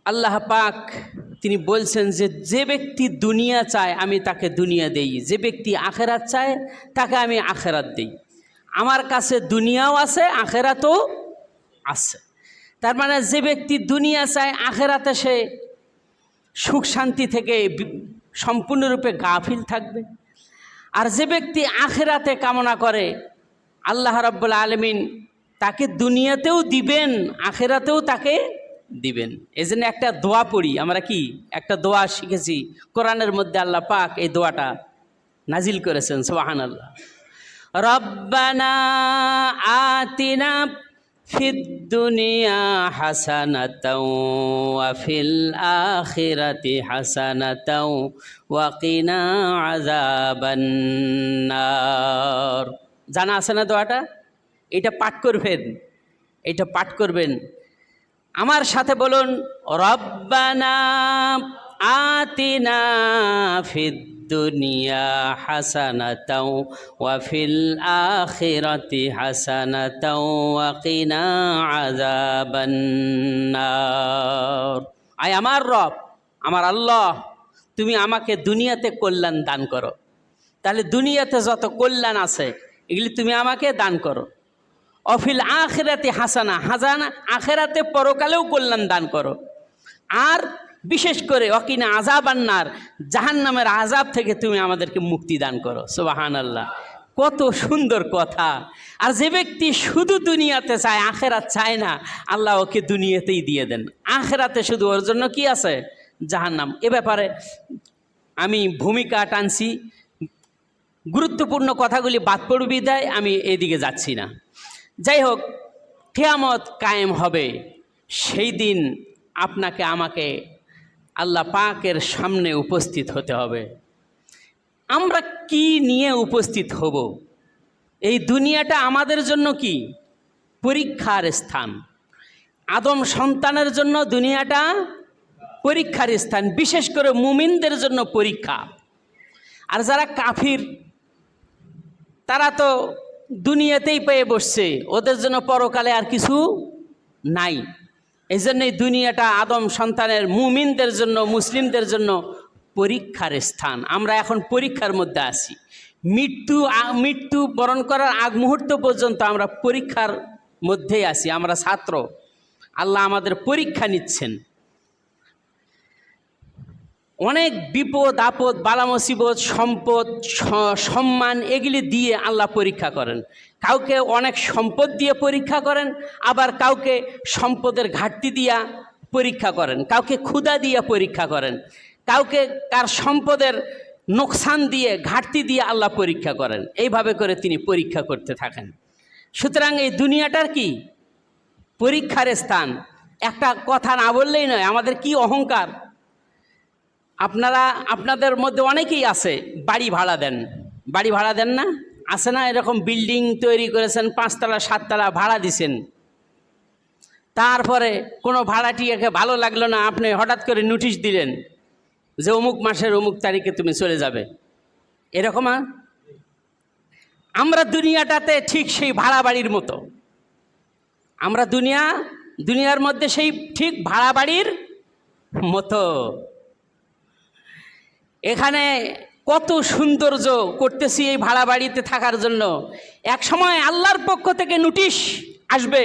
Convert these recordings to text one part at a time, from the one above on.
আল্লাহ পাক তিনি বলছেন যে যে ব্যক্তি দুনিয়া চায় আমি তাকে দুনিয়া দেই, যে ব্যক্তি আখেরাত চায় তাকে আমি আখেরাত দেই। আমার কাছে দুনিয়াও আছে, আখেরাতও আছে। তার মানে যে ব্যক্তি দুনিয়া চায় আখেরাতে সে সুখ শান্তি থেকে সম্পূর্ণরূপে গাফিল থাকবে। আর যে ব্যক্তি আখেরাতে কামনা করে আল্লাহ রাব্বুল আলামিন তাকে দুনিয়াতেও দিবেন, আখেরাতেও তাকে দিবেন। এই জন্য একটা দোয়া পড়ি আমরা, কি একটা দোয়া শিখেছি কোরআনের মধ্যে, আল্লাহ পাক এই দোয়াটা নাজিল করেছেন, সুবহানাল্লাহ। রব্বানা আতিনা ফিদ দুনিয়া হাসানাতাও ওয়া ফিল আখিরাতি হাসানাতাও ওয়া কিনা আযাবান নার। জানা আছে না দোয়াটা? এটা পাঠ করবেন, এটা পাঠ করবেন। আমার সাথে বলুন, রব্বানা আতিনা ফিদ দুনিয়া হাসানাতাও ওয়া ফিল আখিরাতি হাসানাতাও ওয়া কিনা আযাবান নার। আয় আমার রব, আমার আল্লাহ, তুমি আমাকে দুনিয়াতে কল্যাণ দান করো। তাহলে দুনিয়াতে যত কল্যাণ আছে এগুলি তুমি আমাকে দান করো। অফিল আখিরাতে হাসানা, হাসানা আখেরাতে পরকালেও কল্যাণ দান করো। আর বিশেষ করে ওয়াকিনা আযাবান নার, জাহান্নামের আযাব থেকে তুমি আমাদেরকে মুক্তি দান করো। সুবহানাল্লাহ, কত সুন্দর কথা। আর যে ব্যক্তি শুধু দুনিয়াতে চায়, আখেরাত চায় না, আল্লাহ ওকে দুনিয়াতেই দিয়ে দেন। আখেরাতে শুধু ওর জন্য কি আছে? জাহান্নাম। এ ব্যাপারে আমি ভূমিকা টানছি, গুরুত্বপূর্ণ কথাগুলি বাদ পড়ে বিদায় আমি এদিকে যাচ্ছি না। যাই হোক, কিয়ামত কায়েম হবে, সেই দিন আপনাকে আমাকে আল্লাহ পাকের সামনে উপস্থিত হতে হবে। আমরা কি নিয়ে উপস্থিত হব? এই দুনিয়াটা আমাদের জন্য কি? পরীক্ষার স্থান। আদম সন্তানের জন্য দুনিয়াটা পরীক্ষার স্থান, বিশেষ করে মুমিনদের জন্য পরীক্ষা। আর যারা কাফির তারা তো দুনিয়াতেই পেয়ে বসছে, ওদের জন্য পরকালে আর কিছু নাই। এই জন্যই দুনিয়াটা আদম সন্তানের, মুমিনদের জন্য, মুসলিমদের জন্য পরীক্ষার স্থান। আমরা এখন পরীক্ষার মধ্যে আছি। মৃত্যু বরণ করার আগ মুহূর্ত পর্যন্ত আমরা পরীক্ষার মধ্যেই আছি। আমরা ছাত্র, আল্লাহ আমাদের পরীক্ষা নিচ্ছেন। অনেক বিপদ আপদ, বালা মুসিবত, সম্পদ, সম্মান এগুলি দিয়ে আল্লাহ পরীক্ষা করেন। কাউকে অনেক সম্পদ দিয়ে পরীক্ষা করেন, আবার কাউকে সম্পদের ঘাটতি দিয়া পরীক্ষা করেন, কাউকে ক্ষুধা দিয়ে পরীক্ষা করেন, কাউকে কার সম্পদের নোকসান দিয়ে, ঘাটতি দিয়ে আল্লাহ পরীক্ষা করেন। এইভাবে করে তিনি পরীক্ষা করতে থাকেন। সুতরাং এই দুনিয়াটার কি? পরীক্ষার স্থান। একটা কথা না বললেই নয়, আমাদের কি অহংকার। আপনাদের মধ্যে অনেকেই আছে বাড়ি ভাড়া দেন। বাড়ি ভাড়া দেন না? আছে না? এরকম বিল্ডিং তৈরি করেছেন, 5 তলা 7 তলা ভাড়া দিছেন। তারপরে কোনো ভাড়াটিয়াকে ভালো লাগলো না, আপনি হঠাৎ করে নোটিশ দিলেন যে অমুক মাসের অমুক তারিখে তুমি চলে যাবে। এরকম আমরা দুনিয়াটাতে ঠিক সেই ভাড়া বাড়ির মতো। আমরা দুনিয়ার মধ্যে সেই ঠিক ভাড়া বাড়ির মতো। এখানে কত সৌন্দর্য করতেছি এই ভাড়া বাড়িতে থাকার জন্য। এক সময় আল্লাহর পক্ষ থেকে নোটিশ আসবে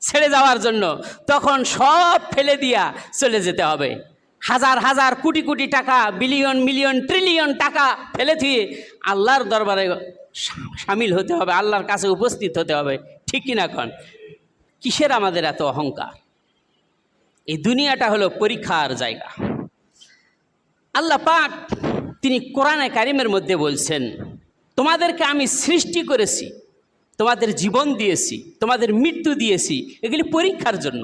ছেড়ে যাওয়ার জন্য, তখন সব ফেলে দিয়া চলে যেতে হবে। হাজার হাজার কোটি কোটি টাকা, বিলিয়ন মিলিয়ন ট্রিলিয়ন টাকা ফেলে দিয়ে আল্লাহর দরবারে সামিল হতে হবে, আল্লাহর কাছে উপস্থিত হতে হবে। ঠিক কিনা কন? কিসের আমাদের এত অহংকার? এই দুনিয়াটা হলো পরীক্ষার জায়গা। আল্লাহ পাক তিনি কোরআনে কারিমের মধ্যে বলছেন, তোমাদেরকে আমি সৃষ্টি করেছি, তোমাদের জীবন দিয়েছি, তোমাদের মৃত্যু দিয়েছি, এগুলি পরীক্ষার জন্য।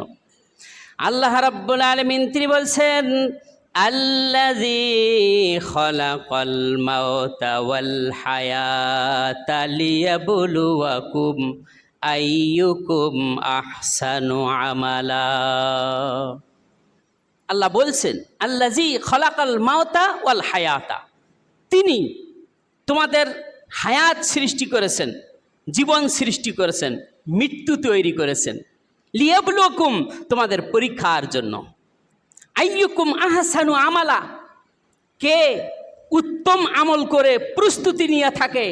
আল্লাহ রাব্বুল আলামিন তিনি বলছেন, আল্লাযী খালাকাল মাউতা ওয়াল হায়াতা লিয়াবলুয়াকুম আইয়ুকুম আহসানু আমালা। আল্লাহ বলছেন, আল্লাযী খালাকাল মাউতা ওয়াল হায়াতা, তিনি তোমাদের হায়াত সৃষ্টি করেছেন, জীবন সৃষ্টি করেছেন, মৃত্যু তৈরি করেছেন, লিয়াবলুয়াকুম তোমাদের পরীক্ষার জন্য। আইয়ুকুম আহসানু আমালা, কে উত্তম আমল করে প্রস্তুতি নিয়ে থাকে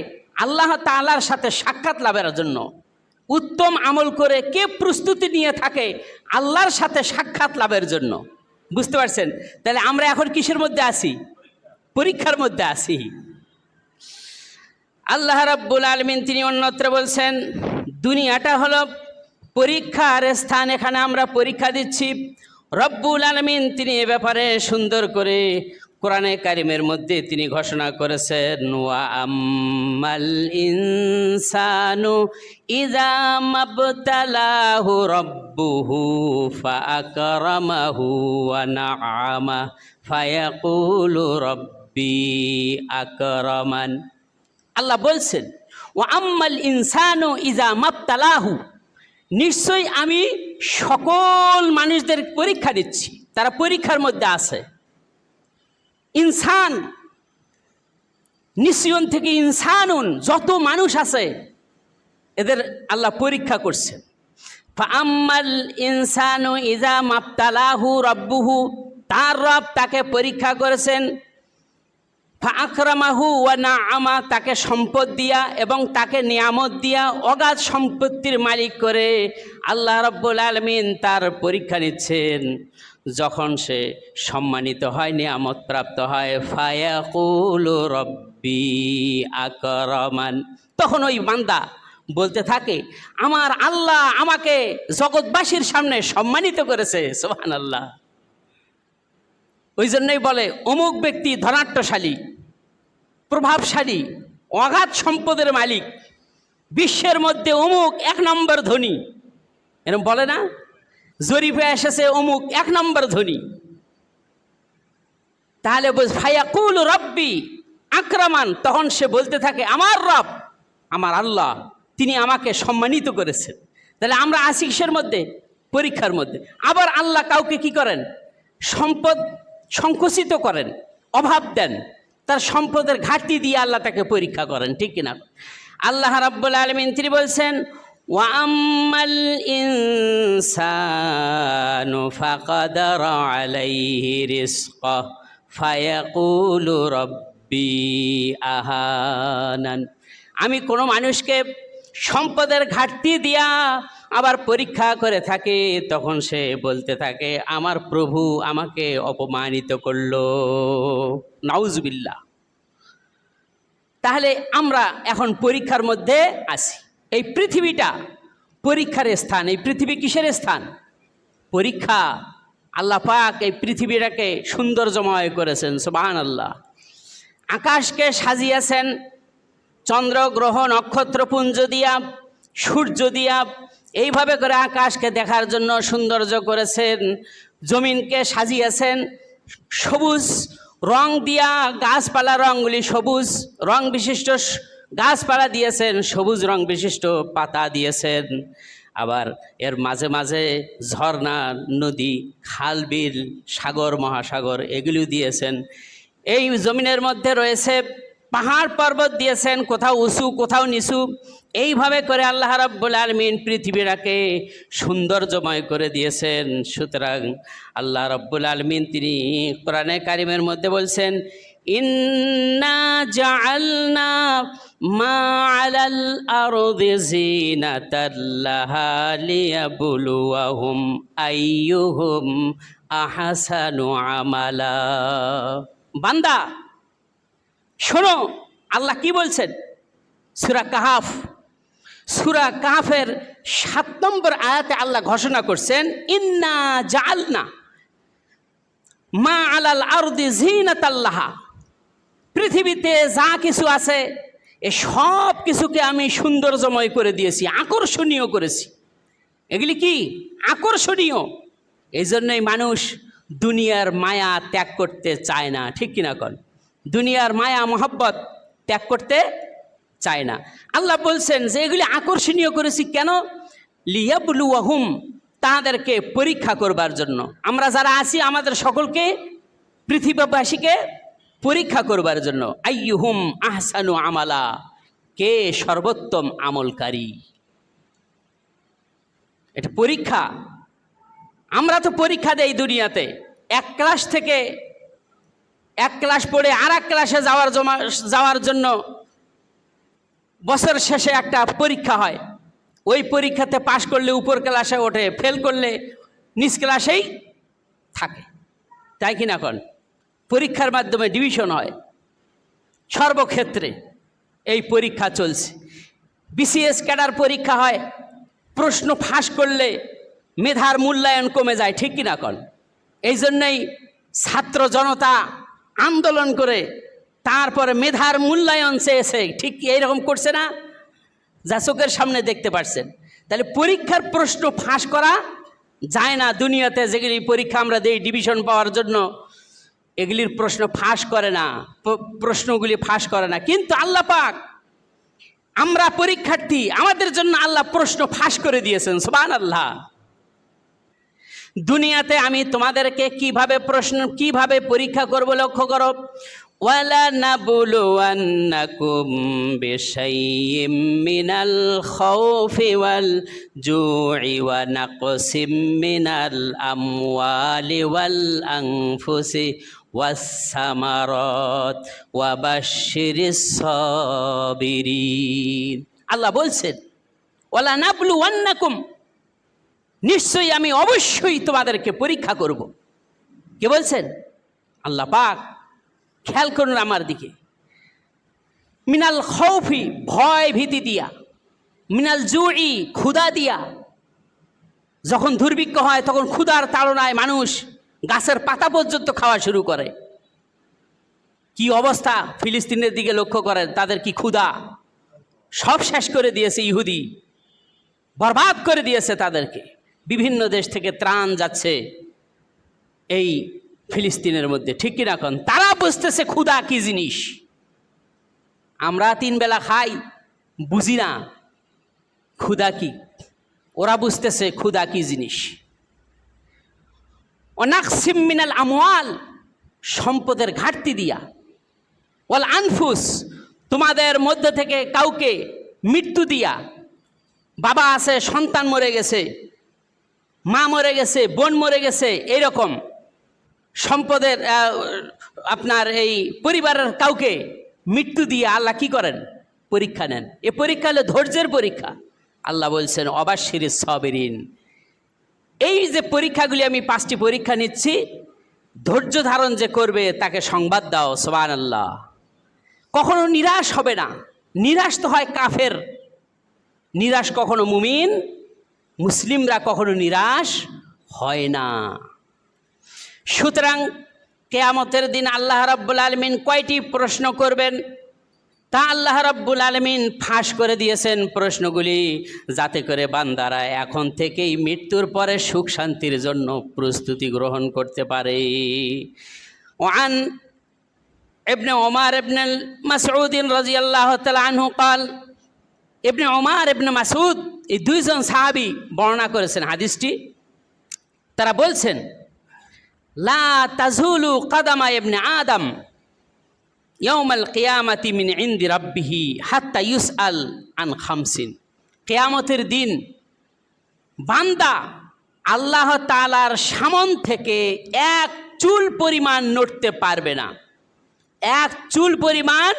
আল্লাহ তাআলার সাথে সাক্ষাৎ লাভের জন্য। উত্তম আমল করে কে প্রস্তুতি নিয়ে থাকে আল্লাহর সাথে সাক্ষাৎ লাভের জন্য। বুঝতে পারছেন? তাহলে আমরা এখন কিসের মধ্যে আছি? পরীক্ষার মধ্যে আছি। আল্লাহ রাব্বুল আলামিন তিনি অন্যত্র বলছেন, দুনিয়াটা হলো পরীক্ষার স্থান, এখানে আমরা পরীক্ষা দিচ্ছি। রব্বুল আলামিন তিনি এ ব্যাপারে সুন্দর করে কোরআনে কারিমের মধ্যে তিনি ঘোষণা করেছেন, ওয়া আম্মাল ইনসানু ইযা মাবতালাহু রাব্বুহু ফাআকরামাহু ওয়া নাআমা ফায়াকুলু রাব্বি আকরামান। আল্লাহ বলছেন, ওয়া আম্মাল ইনসানু ইযা মাবতালাহু, নিশ্চয়ই আমি সকল মানুষদের পরীক্ষা দিচ্ছি, তারা পরীক্ষার মধ্যে আছে। ইনসান, নিসিয়ন থেকে ইনসানুন, যত মানুষ আছে এদের আল্লাহ পরীক্ষা করছেন। ফাআম্মাল ইনসানু ইযা মাবতালাহু রাব্বুহু, তার রব তাকে পরীক্ষা করেছেন। ফাআকরামাহু ওয়া নাআমা, তাকে সম্পদ দিয়া এবং তাকে নিয়ামত দিয়া অগাধ সম্পত্তির মালিক করে আল্লাহ রাব্বুল আলামিন তার পরীক্ষা নিচ্ছেন। যখন সে সম্মানিত হয়, নিয়ামত প্রাপ্ত হয়, ফায়াকুলু রব্বি আকরামান, তখন ওই বান্দা বলতে থাকে, আমার আল্লাহ আমাকে জগৎবাসীর সামনে সম্মানিত করেছে। সুবহানাল্লাহ। ওই জন্যই বলে অমুক ব্যক্তি ধনাঢ্যশালী, প্রভাবশালী, অগাধ সম্পদের মালিক, বিশ্বের মধ্যে অমুক 1 নম্বর ধনী, এরকম বলে না? জরিপে এসেছে অমুক 1 নম্বর ধনী। তাহলে ফায়াকুল রব্বি আকরামান, তখন সে বলতে থাকে আমার রব, আমার আল্লাহ তিনি আমাকে সম্মানিত করেছেন। তাহলে আমরা আছি কিসের মধ্যে? পরীক্ষার মধ্যে। আবার আল্লাহ কাউকে কি করেন? সম্পদ সংকুচিত করেন, অভাব দেন, তার সম্পদের ঘাটতি দিয়ে আল্লাহ তাকে পরীক্ষা করেন, ঠিক কিনা? আল্লাহ রাব্বুল আলামিন তিনি বলছেন, ওয়া আম্মাল ইনসানু ফাকাদারা আলাইহি রিজকাহ ফায়াকুলু রাব্বি আহানান, আমি কোনো মানুষকে সম্পদের ঘাটতি দিয়া আবার পরীক্ষা করে থাকে, তখন সে বলতে থাকে আমার প্রভু আমাকে অপমানিত করলো। নাউজুবিল্লাহ। তাহলে আমরা এখন পরীক্ষার মধ্যে আছি। এই পৃথিবীটা পরীক্ষার স্থান। এই পৃথিবী কিসের স্থান? পরীক্ষা। আল্লাহ পাক এই পৃথিবীটাকে সৌন্দর্যময় করেছেন। সুবহানাল্লাহ। আকাশকে সাজিয়েছেন চন্দ্র গ্রহ নক্ষত্রপুঞ্জ দিয়া, সূর্য দিয়া, এইভাবে করে আকাশকে দেখার জন্য সৌন্দর্য করেছেন। জমিনকে সাজিয়েছেন সবুজ রং দিয়া, গাছপালা রঙগুলি সবুজ রং বিশিষ্ট গাছপালা দিয়েছেন, সবুজ রং বিশিষ্ট পাতা দিয়েছেন। আবার এর মাঝে মাঝে ঝর্ণা, নদী, খাল, বিল, সাগর, মহাসাগর এগুলিও দিয়েছেন। এই জমিনের মধ্যে রয়েছে পাহাড় পর্বত দিয়েছেন, কোথাও উঁচু কোথাও নিচু। এইভাবে করে আল্লাহ রাব্বুল আলামিন পৃথিবীটাকে সৌন্দর্যময় করে দিয়েছেন। সুতরাং আল্লাহ রাব্বুল আলামিন তিনি কোরআনে কারিমের মধ্যে বলছেন, ইন্না জাআলনা মা আলাল আরদি জিনাতাল লাহা লিয়াবলুয়াহুম আইয়ুহুম আহসানু আমালা। বান্দা শোনো, আল্লাহ কি বলছেন? সূরা কাহাফ, সূরা কাহাফের 7 নম্বর আয়াতে আল্লাহ ঘোষণা করছেন, ইন্না জাআলনা মা আলাল আরদি জিনাতাল লাহা, পৃথিবীতে যা কিছু আছে এ সব কিছুকে আমি সৌন্দর্যময় করে দিয়েছি, আকর্ষণীয় করেছি। এগুলি কি? আকর্ষণীয়। এই জন্যই মানুষ দুনিয়ার মায়া ত্যাগ করতে চায় না, ঠিক কিনা কন? দুনিয়ার মায়া মহব্বত ত্যাগ করতে চায় না। আল্লাহ বলছেন যে এগুলি আকর্ষণীয় করেছি কেন? লিয়াবলুয়াহুম, তাদেরকে পরীক্ষা করবার জন্য। আমরা যারা আছি আমাদের সকলকে, পৃথিবীবাসীকে পরীক্ষা করবার জন্য। আইয়ুহুম আহসানু আমালা, কে সর্বোত্তম আমলকারী। এটা পরীক্ষা। আমরা তো পরীক্ষা দেই দুনিয়াতে, এক ক্লাস থেকে এক ক্লাস পড়ে আর এক ক্লাসে যাওয়ার জন্য বছর শেষে একটা পরীক্ষা হয়। ওই পরীক্ষাতে পাশ করলে উপর ক্লাসে ওঠে, ফেল করলে নিচ ক্লাসেই থাকে, তাই কি না? কোন পরীক্ষার মাধ্যমে ডিভিশন হয়, সর্বক্ষেত্রে এই পরীক্ষা চলছে। বিসিএস ক্যাডার পরীক্ষা হয়, প্রশ্ন ফাঁস করলে মেধার মূল্যায়ন কমে যায়, ঠিক কি না? কোন এই জন্যই ছাত্র জনতা আন্দোলন করে তারপরে মেধার মূল্যায়ন চেয়েছে, ঠিক এইরকম করছে না, যা চোখের সামনে দেখতে পাচ্ছেন। তাহলে পরীক্ষার প্রশ্ন ফাঁস করা যায় না। দুনিয়াতে যেগুলি পরীক্ষা আমরা দিই ডিভিশন পাওয়ার জন্য, এগুলির প্রশ্ন ফাঁস করে না, প্রশ্নগুলি ফাঁস করে না। কিন্তু আল্লাহ পাক, আমরা পরীক্ষার্থী, আমাদের জন্য আল্লাহ প্রশ্ন ফাঁস করে দিয়েছেন। সুবহানাল্লাহ। দুনিয়াতে আমি তোমাদেরকে কিভাবে পরীক্ষা করব, লক্ষ্য করো। ওয়ালা নাবলুওয়ান্নাকুম বিশাইয়্যিম মিনাল খাউফি ওয়াল জু'i ওয়া নাকসিম মিনাল আমওয়ালি ওয়াল আনফুসি ওয়াস সামারাত ওয়া বাশশিরিস সাবিরিন। আল্লাহ বলছেন ওয়ালা নাবলুওয়ান্নাকুম, নিশ্চয়ই আমি অবশ্যই তোমাদেরকে পরীক্ষা করব। কে বলছেন? আল্লাহ পাক। খেয়াল করুন আমার দিকে। মিনাল খাউফি, ভয় ভীতি দিয়া, মিনাল জু'i, ক্ষুধা দিয়া। যখন দুর্ভিক্ষ হয় তখন ক্ষুধার তাড়নায় মানুষ গাছের পাতা পর্যন্ত খাওয়া শুরু করে। কি অবস্থা ফিলিস্তিনের দিকে লক্ষ্য করেন, তাদের কি ক্ষুধা, সব শেষ করে দিয়েছে ইহুদি, বরবাদ করে দিয়েছে তাদেরকে। বিভিন্ন দেশ থেকে ত্রাণ যাচ্ছে এই ফিলিস্তিনের মধ্যে, ঠিক কিনা? এখন তারা বুঝতেছে ক্ষুধা কি জিনিস। আমরা 3 বেলা খাই, বুঝি না ক্ষুধা কি, ওরা বুঝতেছে ক্ষুধা কি জিনিস। ওয়ানাকসিম মিনাল আমওয়াল, সম্পদের ঘাটতি দিয়া, ওয়াল আনফুস, তোমাদের মধ্যে থেকে কাউকে মৃত্যু দিয়া। বাবা আছে, সন্তান মরে গেছে, মা মরে গেছে, বোন মরে গেছে, এইরকম সম্পদের আপনার এই পরিবারের কাউকে মৃত্যু দিয়ে আল্লাহ কি করেন? পরীক্ষা নেন। এ পরীক্ষা হলো ধৈর্যের পরীক্ষা। আল্লাহ বলছেন ওয়াবাশশিরিস সাবিরিন, এই যে পরীক্ষাগুলি আমি 5টি পরীক্ষা নিচ্ছি, ধৈর্য ধারণ যে করবে তাকে সংবাদ দাও। সুবহানাল্লাহ। কখনো নিরাশ হবে না। নিরাশ তো হয় কাফের, নিরাশ কখনো মুমিন মুসলিমরা কখনো নিরাশ হয় না। সুতরাং কিয়ামতের দিন আল্লাহ রাব্বুল আলামিন কয়টি প্রশ্ন করবেন তা আল্লাহ রাব্বুল আলামিন ফাঁস করে দিয়েছেন প্রশ্নগুলি, যাতে করে বান্দারা এখন থেকেই মৃত্যুর পরে সুখ শান্তির জন্য প্রস্তুতি গ্রহণ করতে পারে। ওয়ান ইবনে ওমর ইবনে মাসউদ রাদিয়াল্লাহু তাআলা আনহু قال, ইবনে ওমর ইবনে মাসউদ, এই 2 জন সাহাবী বর্ণনা করেছেন হাদিসটি। তারা বলছেন লা তাজুলু কাদামা ইবনে আদম ইয়াউমাল কিয়ামাতি মিন ইনদি রাব্বিহি হাত্তা ইউসআল আন খামসিন। কিয়ামতের দিন বান্দা আল্লাহ তাআলার সামন থেকে 1 চুল পরিমাণ নড়তে পারবে না, 1 চুল পরিমাণ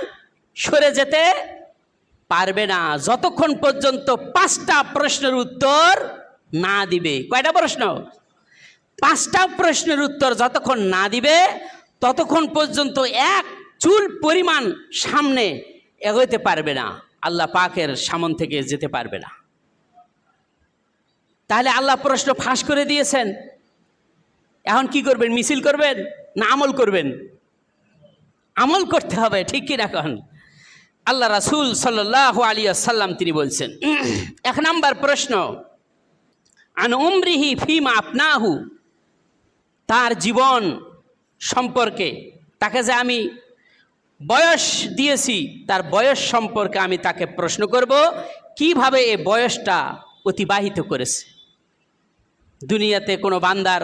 সরে যেতে পারবে না, যতক্ষণ পর্যন্ত 5টা প্রশ্নের উত্তর না দিবে। কয়টা প্রশ্ন? 5টা প্রশ্নের উত্তর যতক্ষণ না দিবে ততক্ষণ পর্যন্ত 1 চুল পরিমাণ সামনে এগোতে পারবে না, আল্লাহ পাকের সামন থেকে যেতে পারবে না। তাহলে আল্লাহ প্রশ্ন ফাঁস করে দিয়েছেন। এখন কি করবেন? মিছিল করবেন না আমল করবেন? আমল করতে হবে, ঠিক কি না? এখন আল্লাহ রাসূল সাল্লাল্লাহু আলাইহি ওয়াসাল্লাম তিনি বলছেন, 1 নম্বর প্রশ্ন, আন উমরিহি ফিমা আপনাহু, তার জীবন সম্পর্কে, তাকে যে আমি বয়স দিয়েছি তার বয়স সম্পর্কে আমি তাকে প্রশ্ন করব, কিভাবে এই বয়সটা অতিবাহিত করেছে। দুনিয়াতে কোনো বান্দার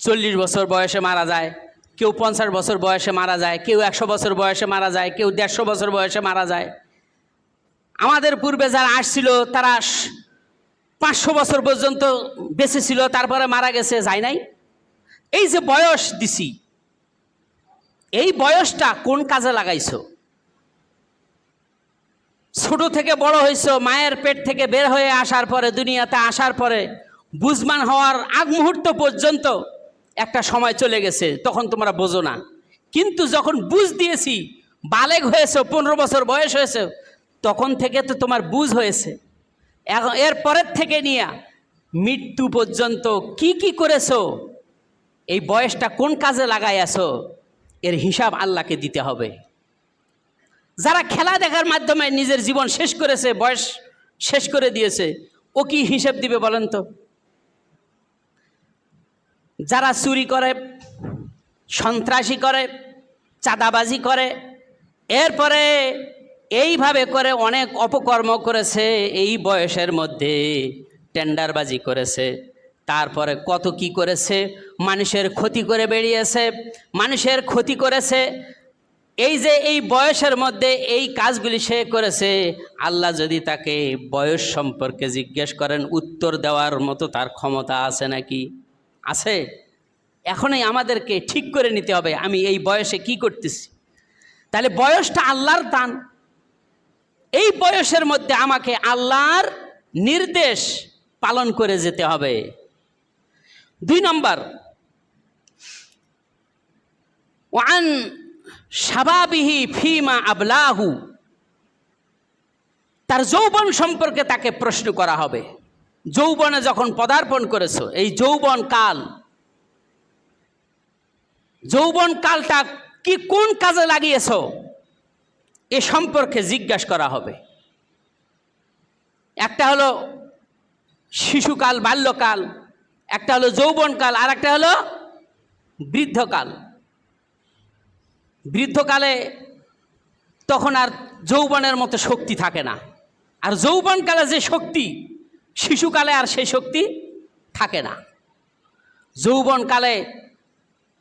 40 বছর বয়সে মারা যায়, কেউ 50 বছর বয়সে মারা যায়, কেউ 100 বছর বয়সে মারা যায়, কেউ 150 বছর বয়সে মারা যায়। আমাদের পূর্বে যারা আসছিল তারা 500 বছর পর্যন্ত বেঁচে ছিল, তারপরে মারা গেছে, যায় নাই? এই যে বয়স দিছি, এই বয়সটা কোন কাজে লাগাইছো? ছোট থেকে বড় হয়েছো, মায়ের পেট থেকে বের হয়ে আসার পরে, দুনিয়াতে আসার পরে বুঝমান হওয়ার আগ মুহূর্ত পর্যন্ত একটা সময় চলে গেছে, তখন তোমরা বোঝো না। কিন্তু যখন বুঝ দিয়েছি, বালেগ হয়েছে, 15 বছর বয়স হয়েছে, তখন থেকে তো তোমার বুঝ হয়েছে। এখন এর পরের থেকে নিয়ে মৃত্যু পর্যন্ত কি কি করেছো, এই বয়সটা কোন কাজে লাগাই আছো, এর হিসাব আল্লাহকে দিতে হবে। যারা খেলা দেখার মাধ্যমে নিজের জীবন শেষ করেছে, বয়স শেষ করে দিয়েছে, ও কি হিসাব দিবে বলেন তো? যারা চুরি করে, সন্ত্রাসী করে, চাঁদাবাজি করে, এরপরে এইভাবে করে অনেক অপকর্ম করেছে, এই বয়সের মধ্যে টেন্ডারবাজি করেছে, তারপরে কত কি করেছে, মানুষের ক্ষতি করে বেরিয়েছে, মানুষের ক্ষতি করেছে। এই যে এই বয়সের মধ্যে এই কাজগুলি সে করেছে, আল্লাহ যদি তাকে বয়স সম্পর্কে জিজ্ঞেস করেন, উত্তর দেওয়ার মতো তার ক্ষমতা আছে নাকি? আছে? এখনই আমাদেরকে ঠিক করে নিতে হবে আমি এই বয়সে কি করতেছি। তাহলে বয়সটা আল্লাহর দান। এই বয়সের মধ্যে আমাকে আল্লাহর নির্দেশ পালন করে যেতে হবে। 2 নম্বর, ওয়ান শাবাবিহি ফিমা আবলাহু, তার যৌবন সম্পর্কে তাকে প্রশ্ন করা হবে। যৌবনে যখন পদার্পণ করেছো, এই যৌবন কালটা কি কোন কাজে লাগিয়েছো, এ সম্পর্কে জিজ্ঞাসা করা হবে। একটা হলো শিশুকাল, বাল্যকাল, একটা হলো যৌবনকাল, আর একটা হলো বৃদ্ধকাল। বৃদ্ধকালে তখন আর যৌবনের মতো শক্তি থাকে না, আর যৌবনকালে যে শক্তি, শিশুকালে আর সেই শক্তি থাকে না। যৌবনকালে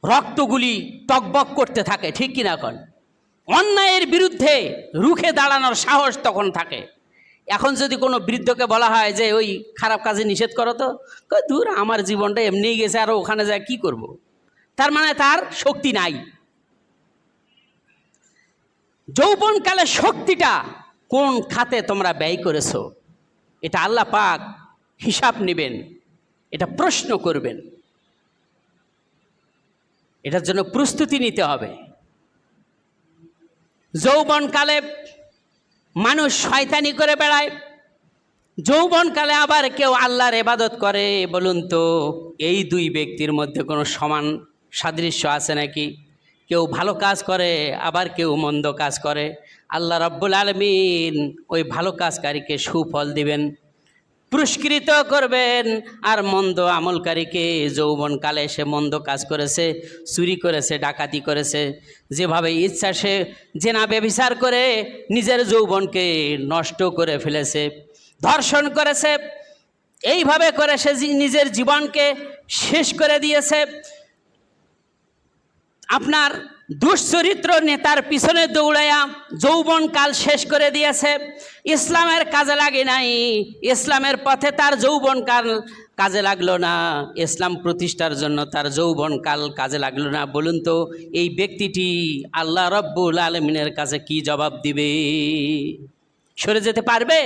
রক্তগুলি টকবক করতে থাকে, ঠিক কিনা? এখন অন্যায়ের বিরুদ্ধে রুখে দাঁড়ানোর সাহস তখন থাকে। এখন যদি কোনো বৃদ্ধকে বলা হয় যে ওই খারাপ কাজে নিষেধ করো, তো দূর, আমার জীবনটা এমনিই গেছে, আর ওখানে যায় কি করব? তার মানে তার শক্তি নাই। যৌবনকালে শক্তিটা কোন খাতে তোমরা ব্যয় করেছো, এটা আল্লাহ পাক হিসাব নেবেন, এটা প্রশ্ন করবেন, এটার জন্য প্রস্তুতি নিতে হবে। যৌবনকালে মানুষ শয়তানি করে বেড়ায়, যৌবনকালে আবার কেউ আল্লাহর ইবাদত করে। বলুন তো, এই 2 ব্যক্তির মধ্যে কোনো সমান সাদৃশ্য আছে নাকি? কেউ ভালো কাজ করে, আবার কেউ মন্দ কাজ করে। আল্লাহ রাব্বুল আলামিন ওই ভালো কাজকারীকে সুফল দিবেন, পুরস্কৃত করবেন, আর মন্দ আমলকারীকে, যৌবনকালে সে মন্দ কাজ করেছে, চুরি করেছে, ডাকাতি করেছে, যেভাবে ইচ্ছা সে জেনা ব্যভিচার করে নিজের যৌবনকে নষ্ট করে ফেলেছে, ধর্ষণ করেছে, এইভাবে করে সে নিজের জীবনকে শেষ করে দিয়েছে। আপনার দুশ্চরিত্র নেতার পিছনে দৌড়াইয়া যৌবনকাল শেষ করে দিয়েছে, ইসলামের কাজে লাগে নাই, ইসলামের পথে তার যৌবনকাল কাজে লাগলো না, ইসলাম প্রতিষ্ঠার জন্য তার যৌবনকাল কাজে লাগলো না। বলুন তো, এই ব্যক্তিটি আল্লাহ রব্বুল আলামিনের কাছে কি জবাব দিবে? সরে যেতে পারবে?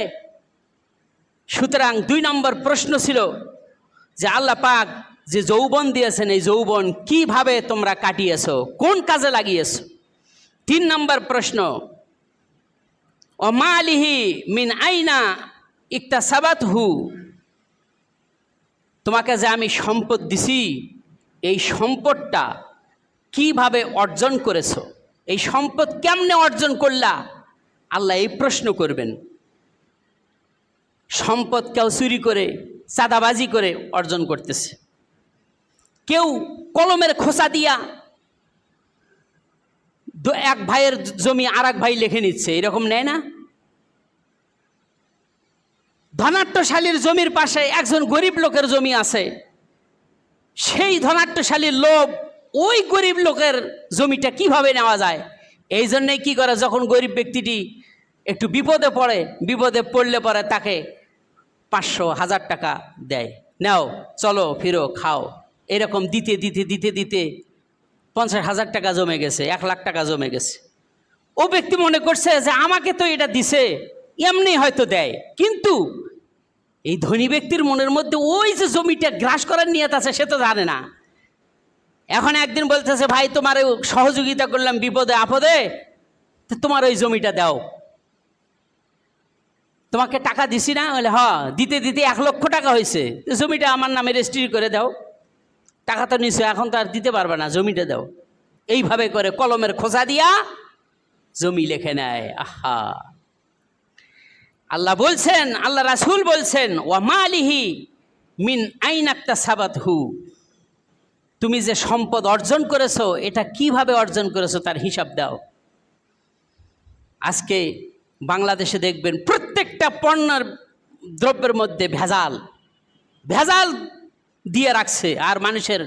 সুতরাং 2 নম্বর প্রশ্ন ছিল যে আল্লাহ পাক যে যৌবন দিয়েছেন, এই যৌবন কিভাবে তোমরা কাটিয়েছো, কোন কাজে লাগিয়েছো। 3 নম্বর প্রশ্ন, ও মালিহি মিন আইনা ইকতাসাবাতহু, তোমাকে যে আমি সম্পদ দিছি, এই সম্পদটা কিভাবে অর্জন করেছো, এই সম্পদ কেমনে অর্জন করলা, আল্লাহ এই প্রশ্ন করবেন। সম্পদ কেউ চুরি করে, চাঁদাবাজি করে অর্জন করতেছে, কেউ কলমের খোসা দিয়া এক ভাইয়ের জমি আর এক ভাই লিখে নিচ্ছে, এরকম নেয় না? ধনাট্যশালীর জমির পাশে একজন গরিব লোকের জমি আছে, সেই ধনাট্যশালীর লোভ ওই গরিব লোকের জমিটা কিভাবে নেওয়া যায়, এই জন্যই কি করে, যখন গরিব ব্যক্তিটি একটু বিপদে পড়লে পরে তাকে 500-1000 টাকা দেয়, নাও চলো ফিরো খাও, এরকম দিতে দিতে দিতে দিতে 50,000 টাকা জমে গেছে, 1 লাখ টাকা জমে গেছে। ও ব্যক্তি মনে করছে যে আমাকে তো এটা দিছে, এমনি হয়তো দেয়। কিন্তু এই ধনী ব্যক্তির মনের মধ্যে ওই যে জমিটা গ্রাস করার নিয়ত আছে সে তো জানে না। এখন একদিন বলতেছে, ভাই তোমার সহযোগিতা করলাম বিপদে আপদে, তো তোমার ওই জমিটা দাও, তোমাকে টাকা দিছি না? বলে হ্যাঁ। দিতে দিতে 1 লক্ষ টাকা হয়েছে, জমিটা আমার নামে রেজিস্ট্রি করে দাও। টাকা তো নিশ্চয়, এখন তো আর দিতে পারবে না, জমিটা দাও। এইভাবে করে কলমের খোঁচা দিয়া জমি লেখে নেয়। আহা, আল্লাহ বলছেন, আল্লাহ রাসূল বলছেন, ওয়া মালিহি মিন আইনা ইকতাসাবাতহু, তুমি যে সম্পদ অর্জন করেছো এটা কিভাবে অর্জন করেছো তার হিসাব দাও। আজকে বাংলাদেশে দেখবেন প্রত্যেকটা পণ্যের দ্রব্যের মধ্যে ভেজাল ভেজাল দিয়ে রাখছে, আর মানুষের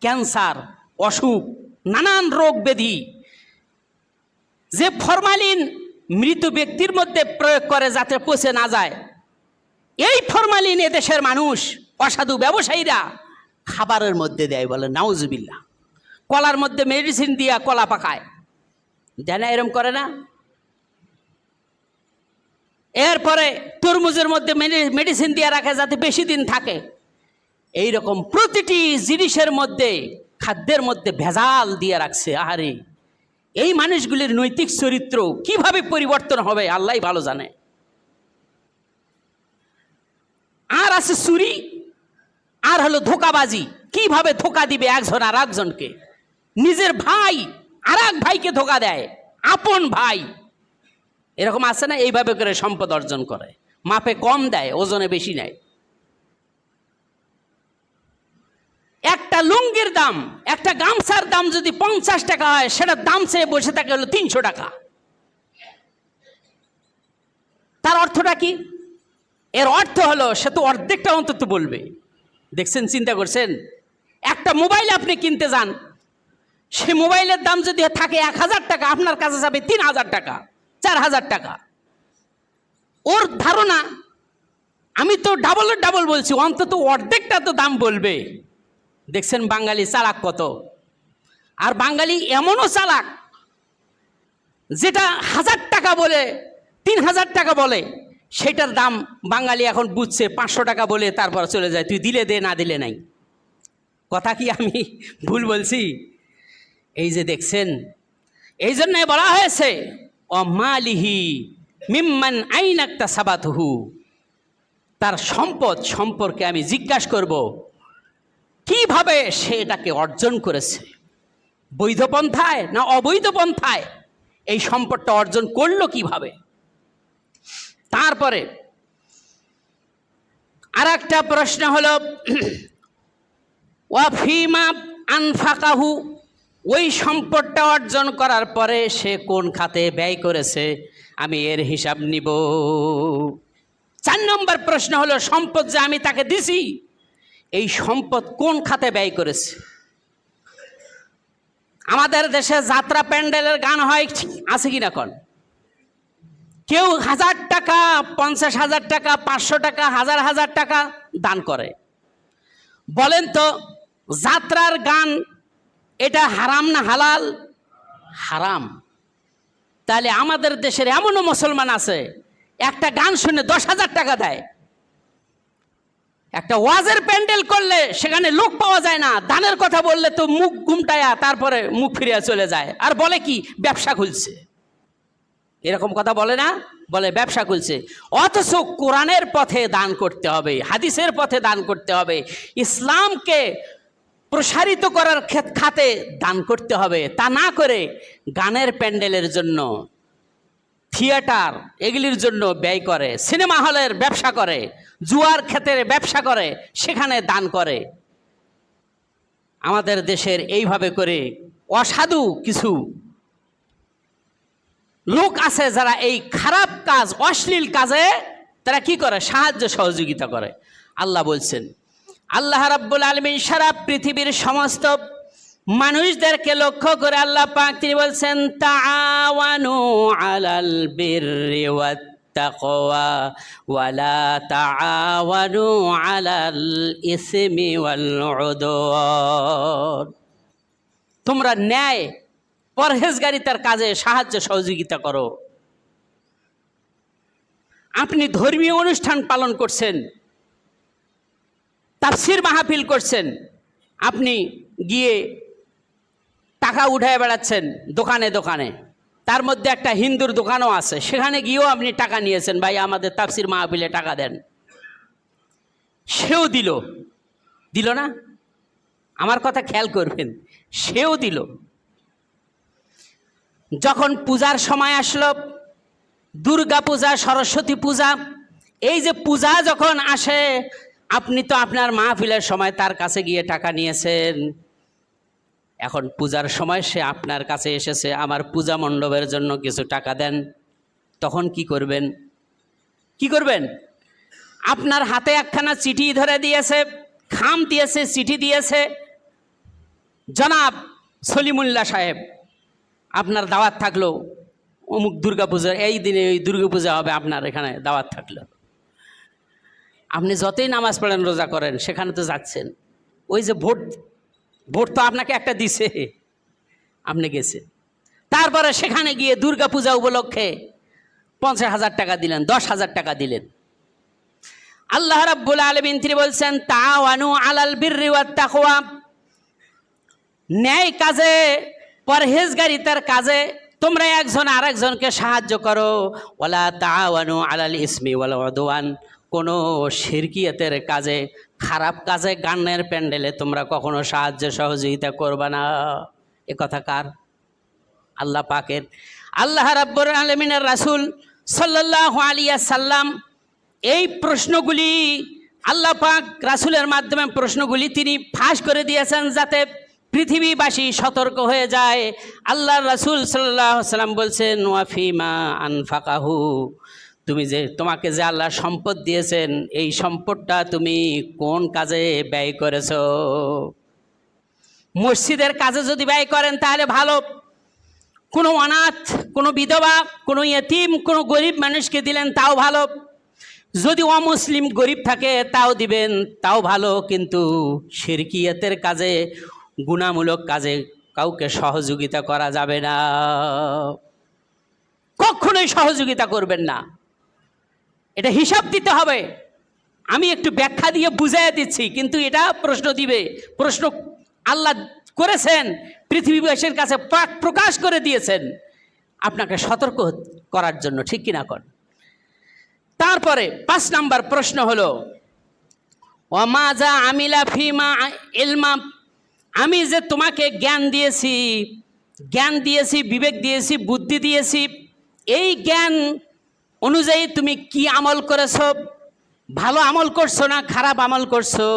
ক্যান্সার, অসুখ, নানান রোগ ব্যাধি। যে ফরমালিন মৃত ব্যক্তির মধ্যে প্রয়োগ করে যাতে পচে না যায়, এই ফরমালিন এদেশের মানুষ অসাধু ব্যবসায়ীরা খাবারের মধ্যে দেয়, বলে নাউজুবিল্লাহ। কলার মধ্যে মেডিসিন দিয়া কলা পাকায়, দেয় না? এরম করে না? এরপরে তরমুজের মধ্যে মেডিসিন দিয়ে রাখে যাতে বেশি দিন থাকে। এই রকম প্রতিটি জিনিসের মধ্যে, খাদ্যের মধ্যে ভেজাল দিয়ে রাখছে। আহারে, এই মানুষগুলির নৈতিক চরিত্র কিভাবে পরিবর্তন হবে আল্লাহই ভালো জানে। আর আছে চুরি, আর হলো ধোঁকাবাজি। কিভাবে ধোঁকা দিবে একজন আর একজনকে? নিজের ভাই আর এক ভাইকে ধোঁকা দেয়, আপন ভাই। এরকম আছে না? এইভাবে করে সম্পদ অর্জন করে, মাপে কম দেয়, ওজনে বেশি নেয়। একটা লুঙ্গির দাম, একটা গামছার দাম যদি 50 টাকা হয়, সেটার দাম চেয়ে বসে থাকে হলো 300 টাকা। তার অর্থটা কি? এর অর্থ হলো সে তো অর্ধেকটা অন্তত বলবে। দেখছেন, চিন্তা করছেন? একটা মোবাইল আপনি কিনতে যান, সে মোবাইলের দাম যদি থাকে 1000 টাকা, আপনার কাছে যাবে 3000 টাকা, 4000 টাকা। ওর ধারণা আমি তো ডাবল বলছি, অন্তত অর্ধেকটা তো দাম বলবে। দেখছেন বাঙালি চালাক কত! আর বাঙালি এমনও চালাক, যেটা 1000 টাকা বলে 3000 টাকা বলে, সেটার দাম বাঙালি এখন বুঝছে 500 টাকা বলে তারপর চলে যায়, তুই দিলে দে, না দিলে নাই। কথা কি আমি ভুল বলছি? এই যে দেখছেন, এই জন্য বলা হয়েছে অমালিহি মিম্মান আইনা ইকতাসাবাতহু, তার সম্পদ সম্পর্কে আমি জিজ্ঞাসা করব কিভাবে সে এটাকে অর্জন করেছে, বৈধ পন্থায় না অবৈধ পন্থায় এই সম্পদটা অর্জন করলো কিভাবে। তারপরে আর একটা প্রশ্ন হলো ওয়াফিমা আনফাকাহু, ওই সম্পদটা অর্জন করার পরে সে কোন খাতে ব্যয় করেছে, আমি এর হিসাব নিব। 4 নম্বর প্রশ্ন হলো সম্পদ যে আমি তাকে দিছি, এই সম্পদ কোন খাতে ব্যয় করেছে। আমাদের দেশে যাত্রা প্যান্ডেলের গান হয়, আছে কি না? কোন কেউ 1000 টাকা, 50,000 টাকা, 500 টাকা, 1000 টাকা দান করে। বলেন তো, যাত্রার গান এটা হারাম না হালাল? হারাম। তাহলে আমাদের দেশের এমনও মুসলমান আছে, একটা গান শুনে 10,000 টাকা দেয়। একটা ওয়াজের প্যান্ডেল করলে সেখানে লোক পাওয়া যায় না, দানের কথা বললে তো মুখ ঘুমটায়া তারপরে মুখ ফিরিয়ে চলে যায়, আর বলে কি ব্যবসা খুলছে। এরকম কথা বলে না? বলে ব্যবসা খুলছে। অথচ কোরআনের পথে দান করতে হবে, হাদিসের পথে দান করতে হবে, ইসলামকে প্রসারিত করার খাতে দান করতে হবে। তা না করে গানের প্যান্ডেলের জন্য, থিয়েটার এগুলির জন্য ব্যয় করে, সিনেমা হলের ব্যবসা করে, জুয়ার ক্ষেতের ব্যবসা করে, সেখানে দান করে। আমাদের দেশের এইভাবে করে অসাধু কিছু লোক আছে যারা এই খারাপ কাজ, অশ্লীল কাজে তারা কি করে? সাহায্য সহযোগিতা করে। আল্লাহ বলছেন, আল্লাহ রাব্বুল আলামিন সারা পৃথিবীর সমস্ত মানুষদেরকে লক্ষ্য করে আল্লাহ পাক তিনি বলছেন, তাআওয়ানু আলাল বিররি ওয়াত তাকওয়া ওয়ালা তাআওয়ানু আলাল ইসমি ওয়াল উদওয়ান। তোমরা ন্যায় পরহেজগারিতার কাজে সাহায্য সহযোগিতা করো। আপনি ধর্মীয় অনুষ্ঠান পালন করছেন, তাফসির মাহফিল করছেন, আপনি গিয়ে টাকা উঠায় বেড়াচ্ছেন দোকানে দোকানে, তার মধ্যে একটা হিন্দুর দোকানও আছে, সেখানে গিয়েও আপনি টাকা নিয়েছেন, ভাই আমাদের তাফসির মাহফিলে টাকা দেন। সেও দিল না? আমার কথা খেয়াল করবেন, সেও দিল। যখন পূজার সময় আসলো, দুর্গা পূজা, সরস্বতী পূজা, এই যে পূজা যখন আসে, আপনি তো আপনার মাহফিলের সময় তার কাছে গিয়ে টাকা নিয়েছেন। এখন পূজার সময় সে আপনার কাছে এসেছে, আমার পূজা মণ্ডপের জন্য কিছু টাকা দেন। তখন কি করবেন? কি করবেন? আপনার হাতে একখানা চিঠি ধরে দিয়েছে, খাম দিয়েছে, চিঠি দিয়েছে, জনাব সলিমুল্লাহ সাহেব আপনার দাওয়াত থাকলো অমুক দুর্গাপূজা, এই দিনে ওই দুর্গাপূজা হবে, আপনার এখানে দাওয়াত থাকলো। আপনি যতই নামাজ পড়েন, রোজা করেন, সেখানে তো যাচ্ছেন। ওই যে ভোট তো আপনাকে একটা দিছে, আপনি গেছে। তারপরে সেখানে গিয়ে দুর্গাপূজা উপলক্ষে 50,000 টাকা দিলেন, 10,000 টাকা দিলেন। আল্লাহ রাব্বুল আলামিন তিনি বলছেন, তাআওয়ানু আলাল বিররি ওয়াত তাকওয়া, ন্যায় কাজে পরহেজগারিতার কাজে তোমরা একজন আরেকজনকে সাহায্য করো। ওয়ালা তাআওয়ানু আলাল ইসমি ওয়াল উদওয়ান, কোনো শিরকিয়াতের কাজে, খারাপ কাজে, গানের প্যান্ডেলে তোমরা কখনো সাহায্য সহযোগিতা করবে না। এ কথা কার? আল্লাহ পাকের। আল্লাহ রাব্বুল আলামিনের রাসূল সাল্লাল্লাহু আলাইহি ওয়াসাল্লাম এই প্রশ্নগুলি, আল্লাহ পাক রাসূলের মাধ্যমে প্রশ্নগুলি তিনি ফাঁস করে দিয়েছেন, যাতে পৃথিবীবাসী সতর্ক হয়ে যায়। আল্লাহর রাসূল সাল্লাল্লাহু আলাইহি ওয়াসাল্লাম বলছেন, ওয়াফিমা আনফাকাহু, তোমাকে যে আল্লাহ সম্পদ দিয়েছেন, এই সম্পদটা তুমি কোন কাজে ব্যয় করেছো? মসজিদের কাজে যদি ব্যয় করেন তাহলে ভালো, কোনো অনাথ, কোনো বিধবা, কোনো ইয়েতিম, কোনো গরিব মানুষকে দিলেন তাও ভালো। যদি অমুসলিম গরিব থাকে তাও দিবেন, তাও ভালো। কিন্তু শিরকিয়াতের কাজে, গুনাহমূলক কাজে কাউকে সহযোগিতা করা যাবে না, কখনোই সহযোগিতা করবেন না। এটা হিসাব দিতে হবে। আমি একটু ব্যাখ্যা দিয়ে বুঝাই দিচ্ছি, কিন্তু এটা প্রশ্ন দিবে। প্রশ্ন আল্লাহ করেছেন, পৃথিবীবাসীর কাছে প্রকাশ করে দিয়েছেন আপনাকে সতর্ক করার জন্য, ঠিক কিনা কর। তারপরে 5 নাম্বার প্রশ্ন হলো, ওয়ামাযা আমিলা ফিমা ইলমা, আমি যে তোমাকে জ্ঞান দিয়েছি, বিবেক দিয়েছি, বুদ্ধি দিয়েছি, এই জ্ঞান অনুযায়ী তুমি কি আমল করেছো? ভালো আমল করছো না খারাপ আমল করছো?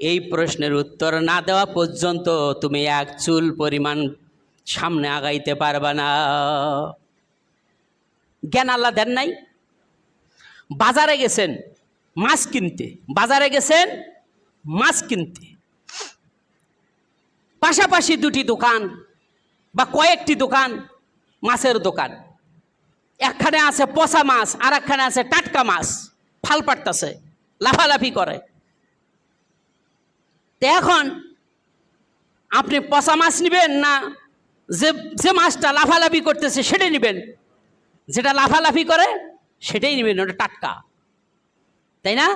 এই প্রশ্নের উত্তর না দেওয়া পর্যন্ত তুমি এক চুল পরিমাণ সামনে আগাইতে পারবে না। জ্ঞান আল্লাহ দেন নাই? বাজারে গেছেন মাছ কিনতে, পাশাপাশি 2টি দোকান বা কয়েকটি দোকান, মাছের দোকান। একখানে আছে পচা মাছ, আর একখানে আছে টাটকা মাছ, ফাল পাড়তেছে, লাফালাফি করে। তো এখন আপনি পচা মাছ নেবেন না যে মাছটা লাফালাফি করতেছে সেটাই নেবেন? যেটা লাফালাফি করে সেটাই নেবেন, ওটা টাটকা, তাই না?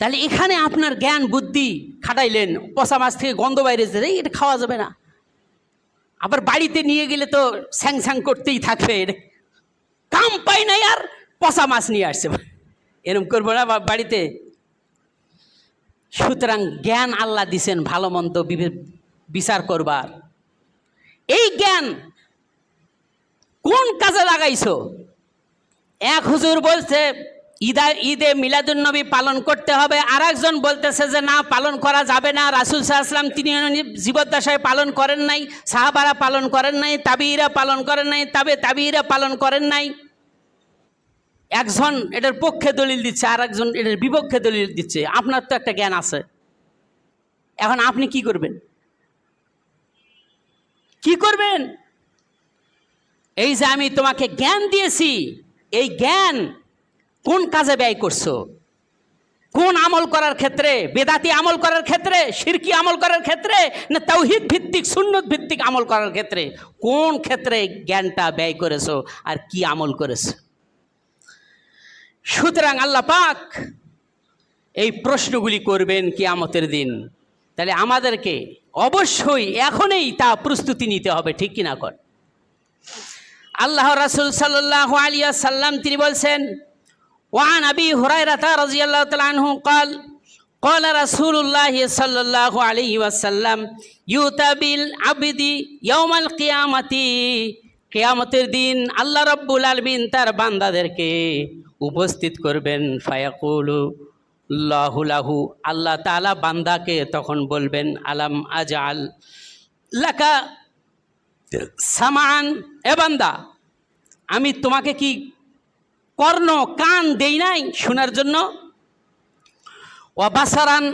তাহলে এখানে আপনার জ্ঞান বুদ্ধি খাটাইলেন, পচা মাছ থেকে গন্ধ বাইরেছে, এটা খাওয়া যাবে না। আবার বাড়িতে নিয়ে গেলে তো স্যাং স্যাং করতেই থাকবে, কাম পাই নাই আর পচা মাছ নিয়ে আসছে, এরকম করবো না বাড়িতে। সুতরাং জ্ঞান আল্লাহ দিছেন ভালো মন্দ বিচার করবার। এই জ্ঞান কোন কাজে লাগাইছো? এক হুজুর বলছে ঈদে মিলাদুন্নবী পালন করতে হবে, আর একজন বলতেছে যে না, পালন করা যাবে না। রাসূল সাল্লাল্লাহু আলাইহি ওয়াসাল্লাম তিনি জীবদ্দশায় পালন করেন নাই, সাহাবারা পালন করেন নাই, তাবিঈরা পালন করেন নাই, তাবিঈরা পালন করেন নাই। একজন এটার পক্ষে দলিল দিচ্ছে, আর একজন এটার বিপক্ষে দলিল দিচ্ছে। আপনার তো একটা জ্ঞান আছে, এখন আপনি কি করবেন? এই যে আমি তোমাকে জ্ঞান দিয়েছি, এই জ্ঞান কোন কাজে ব্যয় করছো? কোন আমল করার ক্ষেত্রে? বেদাতি আমল করার ক্ষেত্রে, শিরকি আমল করার ক্ষেত্রে, না তাওহীদ ভিত্তিক সুন্নত ভিত্তিক আমল করার ক্ষেত্রে? কোন ক্ষেত্রে জ্ঞানটা ব্যয় করেছো আর কি আমল করেছো? সুতরাং আল্লাহ পাক এই প্রশ্নগুলি করবেন কিয়ামতের দিন। তাহলে আমাদেরকে অবশ্যই এখনই তা প্রস্তুতি নিতে হবে, ঠিক কিনা কর? আল্লাহ রাসূল সাল্লাল্লাহু আলাইহি ওয়াসাল্লাম তিনি বলছেন, ওয়ান আবি হুরায়রা রাদিয়াল্লাহু তাআলা আনহু قال قال رسول الله صلى الله عليه وسلم يؤتى بالعبد يوم القيامة কিয়ামতের দিন আল্লাহ রাব্বুল আলামিন তার বান্দাদেরকে উপস্থিত করবেন। ফায়াকুলু লাহু লাহু, আল্লাহ তাআলা বান্দাকে তখন বলবেন, আলাম আজআল লাকা সামান, এ বান্দা আমি তোমাকে কি কর্ণ কান দেই নাই শোনার জন্য? ও বাসারান,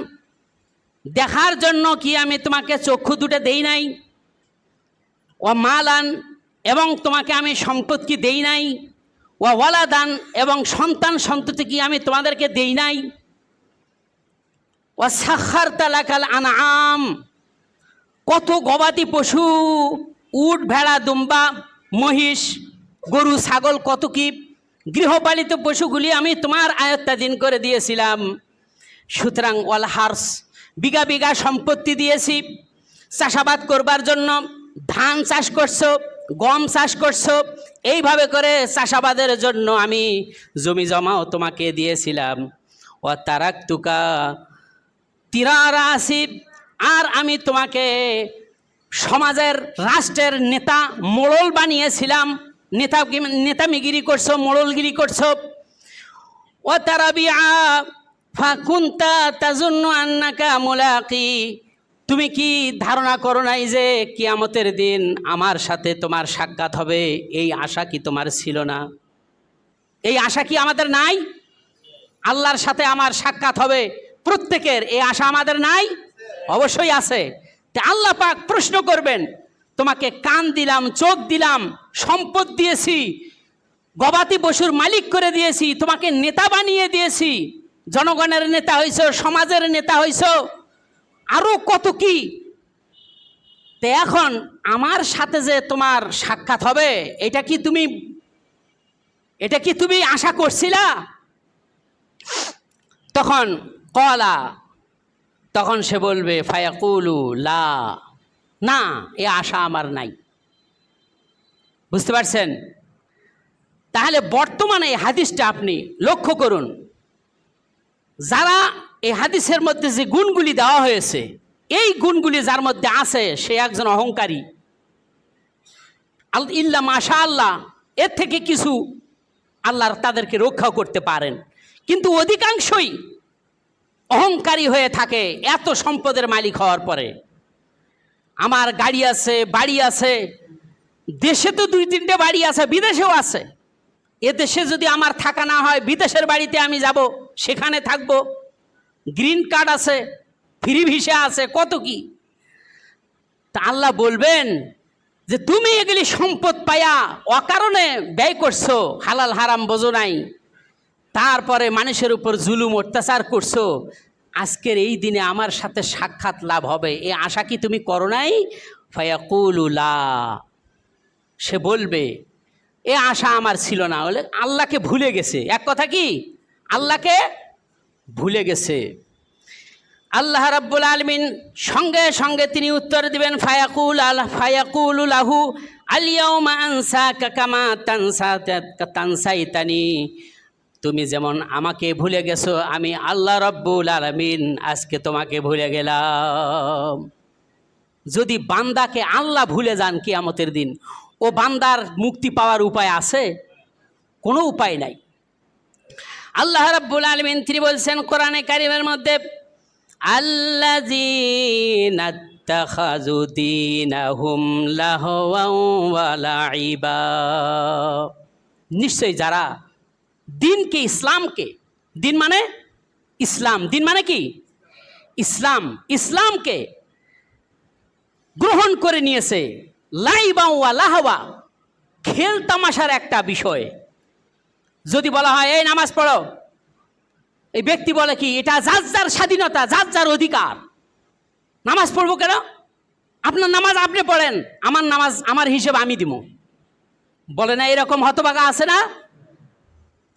দেখার জন্য কি আমি তোমাকে চক্ষু দুটো দেই নাই? ও মালান, এবং তোমাকে আমি সম্পদ কি দেই নাই? ও ওয়ালাদান, এবং সন্তান সন্ততি কি আমি তোমাদেরকে দেই নাই? ও সাখারতা লাকাল আনআম, কত গবাদি পশু, উট ভেড়া দুম্বা মহিষ গরু ছাগল, কত কি গৃহপালিত পশুগুলি আমি তোমার আয়ত্তাধীন করে দিয়েছিলাম। সুতরাং ওয়াল হার্স, বিঘা বিঘা সম্পত্তি দিয়েছি চাষাবাদ করবার জন্য। ধান চাষ করছো, গম চাষ করছো, এইভাবে করে চাষাবাদের জন্য আমি জমি জমাও তোমাকে দিয়েছিলাম। ও তারাকতুকা তিরারা আসিব, আর আমি তোমাকে সমাজের রাষ্ট্রের নেতা মোড়ল বানিয়েছিলাম। নেতামিগিরি করছো, মোড়লগিরি করছো। ও তারাবিআ ফাকুনতা তাজুন্নু আন্নাকা মুলাকি, তুমি কি ধারণা করো নাই যে কিয়ামতের দিন আমার সাথে তোমার সাক্ষাৎ হবে? এই আশা কি তোমার ছিল না? এই আশা কি আমাদের নাই? আল্লাহর সাথে আমার সাক্ষাৎ হবে, প্রত্যেকের এই আশা আমাদের নাই? অবশ্যই আছে। তা আল্লাহ পাক প্রশ্ন করবেন, তোমাকে কান দিলাম, চোখ দিলাম, সম্পদ দিয়েছি, গবাদি পশুর মালিক করে দিয়েছি, তোমাকে নেতা বানিয়ে দিয়েছি, জনগণের নেতা হইছো, সমাজের নেতা হইছো, আরো কত কি। তে এখন আমার সাথে যে তোমার সাক্ষাৎ হবে, এটা কি তুমি আশা করছিলা? তখন কলা, তখন সে বলবে ফায়াকুলু লা, না, এ আশা আমার নাই। বুঝতে পারছেন? তাহলে বর্তমানে এই হাদিসটা আপনি লক্ষ্য করুন, যারা এই হাদিসের মধ্যে যে গুণগুলি দেওয়া হয়েছে, এই গুণগুলি যার মধ্যে আছে সে একজন অহংকারী। ইল্লা মাশা আল্লাহ, এর থেকে কিছু আল্লাহর তাদেরকে রক্ষাও করতে পারেন, কিন্তু অধিকাংশই অহংকারী হয়ে থাকে এত সম্পদের মালিক হওয়ার পরে। আমার গাড়ি আছে, বাড়ি আছে, দেশে তো 2-3টে বাড়ি আছে, বিদেশেও আছে। এদেশে যদি আমার থাকা না হয়, বিদেশের বাড়িতে আমি যাব, সেখানে থাকব। গ্রিন কার্ড আছে, ফ্রি ভিসা আছে, কত কি। তা আল্লাহ বলবেন যে তুমি এগুলি সম্পদ পায়া অকারণে ব্যয় করছো, হালাল হারাম বোঝো নাই, তারপরে মানুষের উপর জুলুম অত্যাচার করছো, আজকের এই দিনে আমার সাথে সাক্ষাৎ লাভ হবে, এ আশা কি তুমি করো নাই? ফায়াকুলু লা, সে বলবে এ আশা আমার ছিল না। বলে আল্লাহকে ভুলে গেছে। এক কথা কি, আল্লাহকে ভুলে গেছে। আল্লাহ রাব্বুল আলামিন সঙ্গে সঙ্গে তিনি উত্তর দিবেন, ফায়াকুলু লাহু আল ইয়াউমা আনসাকা কামা তানসাইতানি, তুমি যেমন আমাকে ভুলে গেছো, আমি আল্লাহ রাব্বুল আলামিন আজকে তোমাকে ভুলে গেলাম। যদি বান্দাকে আল্লাহ ভুলে যান কিয়ামতের দিন, ও বান্দার মুক্তি পাওয়ার উপায় আছে? কোনো উপায় নাই। আল্লাহ রাব্বুল আলামিন তিনি বলছেন কোরআনে কারীমের মধ্যে, আল্লাযীনা ইত্তাখাযু দীনাহুম লাহওয়ান ওয়া লাইবা, নিশ্চয়ই যারা দিনকে, ইসলামকে, দিন মানে ইসলাম, দিন মানে কি ইসলাম, ইসলামকে গ্রহণ করে নিয়েছে লাইবা ওয়া লাহওয়া, খেল তামাশার একটা বিষয়, যদি বলা হয় এই নামাজ পড়ো, এই ব্যক্তি বলে কি এটা যার যার স্বাধীনতা, যার যার অধিকার, নামাজ পড়বো কেন? আপনার নামাজ আপনি পড়েন, আমার নামাজ আমার হিসেব আমি দিব, বলে না? এরকম হতভাগা আছে না?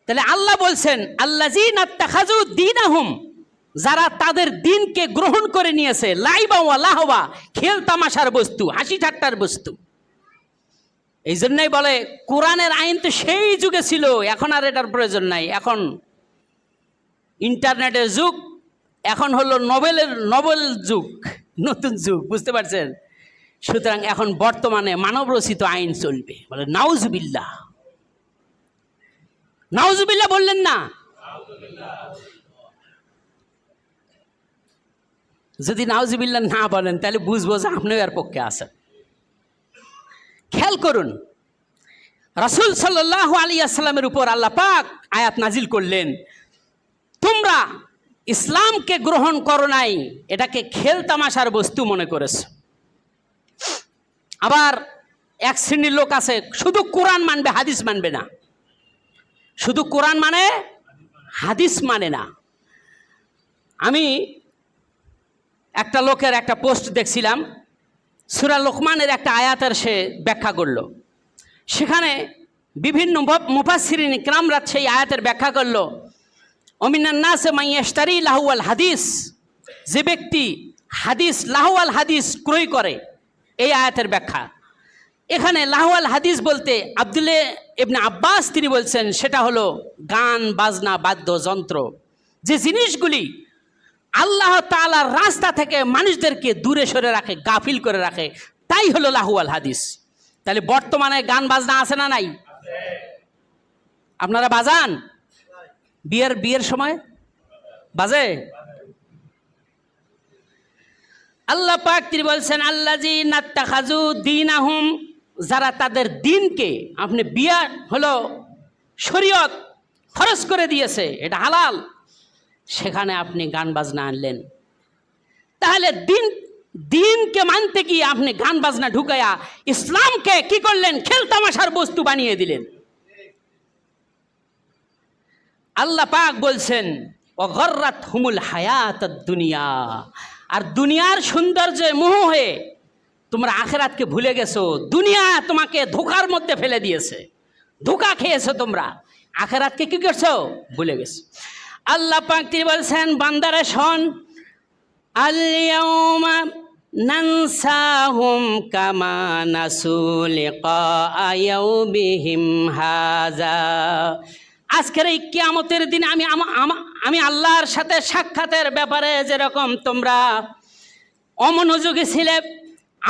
তাহলে আল্লাহ বলছেন আল্লাযীনা ইত্তাখাযু দীনাহুম, যারা তাদের দিনকে গ্রহণ করে নিয়েছে লাইবা ওয়া লাহওয়া, খেল তামাশার বস্তু, হাসি ঠাট্টার বস্তু। এই জন্যই বলে কোরআনের আইন তো সেই যুগে ছিল, এখন আর এটার প্রয়োজন নাই। এখন ইন্টারনেটের যুগ, এখন হলো নোবেল যুগ, নতুন যুগ, বুঝতে পারছেন? সুতরাং এখন বর্তমানে মানব রচিত আইন চলবে। বলে নাউজুবিল্লাহ, নাউজুবিল্লাহ বললেন না? যদি নাউজুবিল্লাহ না বলেন তাহলে বুঝবো যে আপনিও এর পক্ষে আছেন। খেয়াল করুন, রাসূল সাল্লাল্লাহু আলাইহি ওয়াসাল্লামের উপর আল্লাহ পাক আয়াত নাজিল করলেন, তোমরা ইসলামকে গ্রহণ করো নাই, এটাকে খেল তামাশার বস্তু মনে করেছো। আবার এক শ্রেণীর লোক আছে শুধু কোরআন মানবে, হাদিস মানবে না। শুধু কোরআন মানে, হাদিস মানে না। আমি একটা লোকের একটা পোস্ট দেখছিলাম, সূরা লোকমানের একটা আয়াতের সে ব্যাখ্যা করলো। সেখানে বিভিন্ন মুফাসসিরিন ইকরামরা সেই আয়াতের ব্যাখ্যা করলো, ওমিনান নাসি মান ইয়াশতারি লাহওয়াল হাদিস, যে ব্যক্তি হাদিস, লাহওয়াল হাদিস ক্রয় করে। এই আয়াতের ব্যাখ্যা, এখানে লাহওয়াল হাদিস বলতে আব্দুল্লাহ ইবনে আব্বাস তিনি বলছেন সেটা হলো গান বাজনা, বাদ্যযন্ত্র, যে জিনিসগুলি আল্লাহ তাআলার রাস্তা থেকে মানুষদেরকে দূরে সরে রাখে, গাফিল করে রাখে, তাই হলো লাহওয়াল হাদিস। তাহলে বর্তমানে গান বাজনা আছে না নাই? আপনারা বাজান? বিয়ের সময় বাজে? আল্লাহ পাক তিনি বলছেন আল্লাযীনা ইত্তাখাযু দীনাহুম, যারা তাদের দিনকে, আপনি বিয়া হলো শরীয়ত ফরজ করে দিয়েছে, এটা হালাল, সেখানে আপনি গান বাজনা আনলেন। তাহলে দিনকে মানতে গিয়ে আপনি গান বাজনা ঢুকায়া ইসলামকে কি করলেন? খেল তামাশার বস্তু বানিয়ে দিলেন। আল্লাহ পাক বলছেন ওয়াগররাতহুমুল হায়াতুদ দুনিয়া, আর দুনিয়ার সৌন্দর্যে মোহ হয়ে তোমরা আখিরাতকে ভুলে গেছো। দুনিয়া তোমাকে ধোঁকার মধ্যে ফেলে দিয়েছে, ধোঁকা খেয়েছো তোমরা, আখিরাতকে কি করছো? ভুলে গেছো। আল্লাহ পাক তিনি বলছেন বান্দারে শোন, আল-ইয়াউমা নানসাহুম কামা নাসু লিকা ইয়াউমিহিম হাযা, আজকের এই কিয়ামতের দিনে আমি আল্লাহর সাথে সাক্ষাতের ব্যাপারে যেরকম তোমরা অমনোযোগী ছিলে,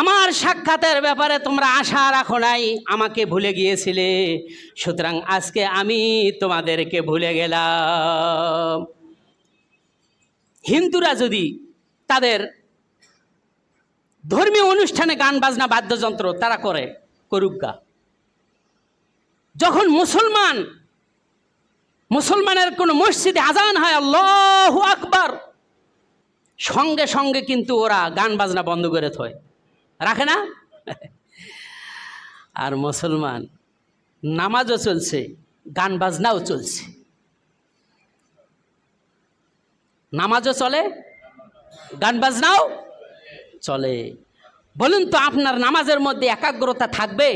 আমার সাক্ষাতের ব্যাপারে তোমরা আশা রাখো নাই, আমাকে ভুলে গিয়েছিলে, সুতরাং আজকে আমি তোমাদেরকে ভুলে গেলাম। হিন্দুরা যদি তাদের ধর্মীয় অনুষ্ঠানে গান বাজনা বাদ্যযন্ত্র তারা করে, করুক গা। যখন মুসলমানের কোনো মসজিদে আজান হয় আল্লাহু আকবার, সঙ্গে সঙ্গে কিন্তু ওরা গান বাজনা বন্ধ করে থয়, রাখে না? আর মুসলমান নামাজও চলছে, গান বাজনাও চলছে, নামাজও চলে, গান বাজনাও চলে। বলুন তো আপনার নামাজের মধ্যে একাগ্রতা থাকবে?